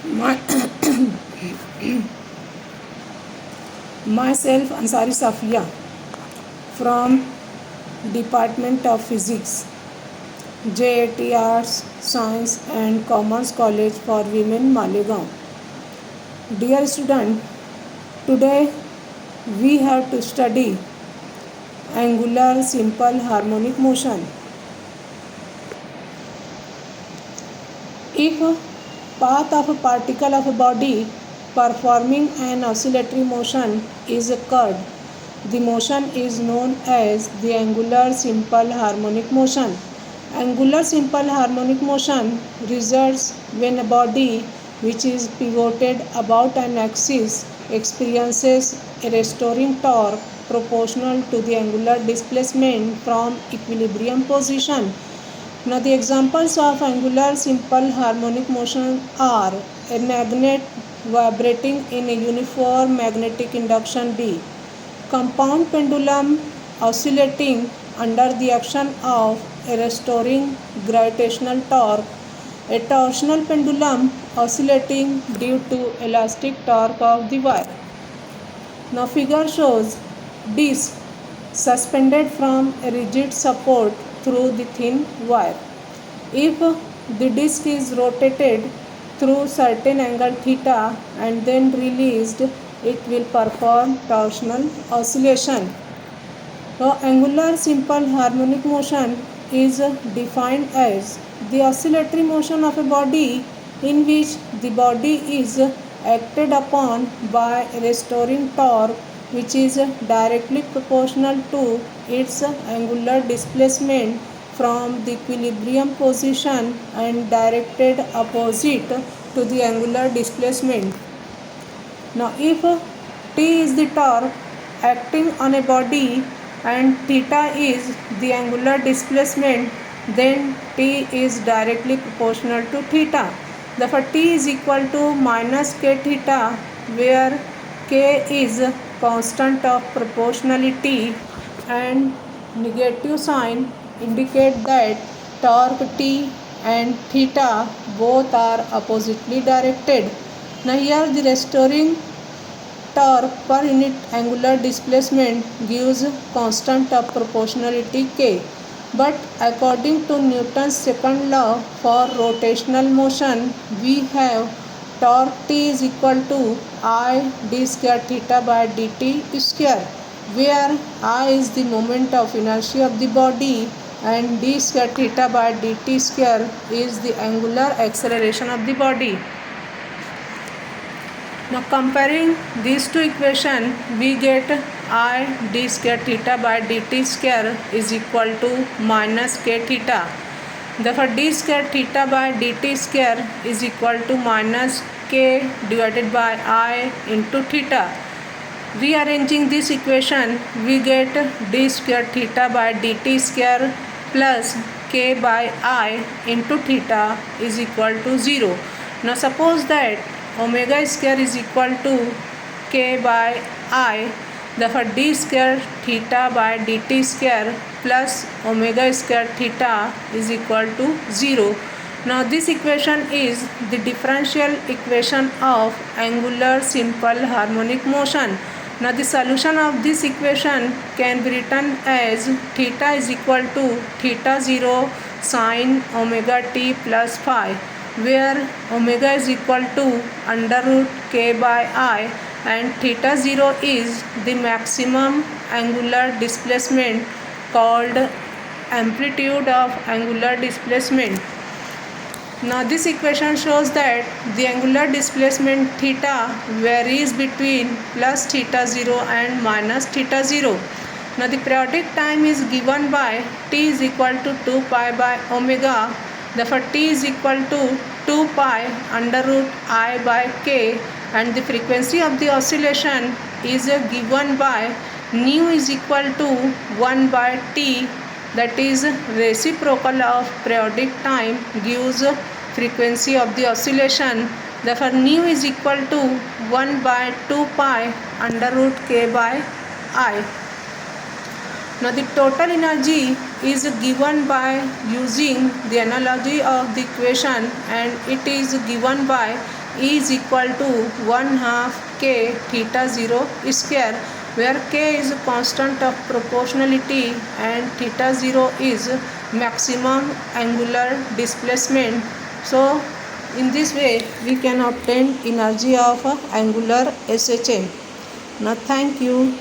My, myself Ansari Safia from Department of Physics, JAT Arts, Science and Commerce College for Women, Malegaon. Dear student, today we have to study angular simple harmonic motion. If path of a particle of a body performing an oscillatory motion is curved, the motion is known as the angular simple harmonic motion. Angular simple harmonic motion results when a body which is pivoted about an axis experiences a restoring torque proportional to the angular displacement from equilibrium position. Now the examples of angular simple harmonic motion are a magnet vibrating in a uniform magnetic induction D, compound pendulum oscillating under the action of a restoring gravitational torque, a torsional pendulum oscillating due to elastic torque of the wire. Now figure shows disc suspended from a rigid support through the thin wire. If the disc is rotated through certain angle theta and then released, it will perform torsional oscillation. Now, angular simple harmonic motion is defined as the oscillatory motion of a body in which the body is acted upon by a restoring torque which is directly proportional to its angular displacement from the equilibrium position and directed opposite to the angular displacement. Now, if T is the torque acting on a body and theta is the angular displacement, then T is directly proportional to theta. Therefore, T is equal to minus k theta, where k is constant of proportionality and negative sign indicate that torque T and theta both are oppositely directed. Now here the restoring torque per unit angular displacement gives constant of proportionality k. But according to Newton's second law for rotational motion, we have torque T is equal to I d square theta by dt square, where I is the moment of inertia of the body and d square theta by dt square is the angular acceleration of the body. Now comparing these two equations, we get I d square theta by dt square is equal to minus k theta. Therefore, d square theta by dt square is equal to minus k divided by I into theta. Rearranging this equation, we get d square theta by dt square plus k by I into theta is equal to 0. Now suppose that omega square is equal to k by I, therefore d square theta by dt square plus omega square theta is equal to 0. Now this equation is the differential equation of angular simple harmonic motion. Now the solution of this equation can be written as theta is equal to theta 0 sine omega t plus phi, where omega is equal to under root k by I and theta 0 is the maximum angular displacement called amplitude of angular displacement. Now this equation shows that the angular displacement theta varies between plus theta 0 and minus theta 0. Now the periodic time is given by t is equal to 2 pi by omega. Therefore t is equal to 2 pi under root I by k, and the frequency of the oscillation is given by nu is equal to 1 by t, that is reciprocal of periodic time gives frequency of the oscillation. Therefore nu is equal to 1 by 2 pi under root k by I. Now the total energy is given by using the analogy of the equation, and it is given by is equal to 1/2 k theta 0 square, where k is a constant of proportionality and theta 0 is maximum angular displacement. So in this way we can obtain energy of angular SHM. Now thank you.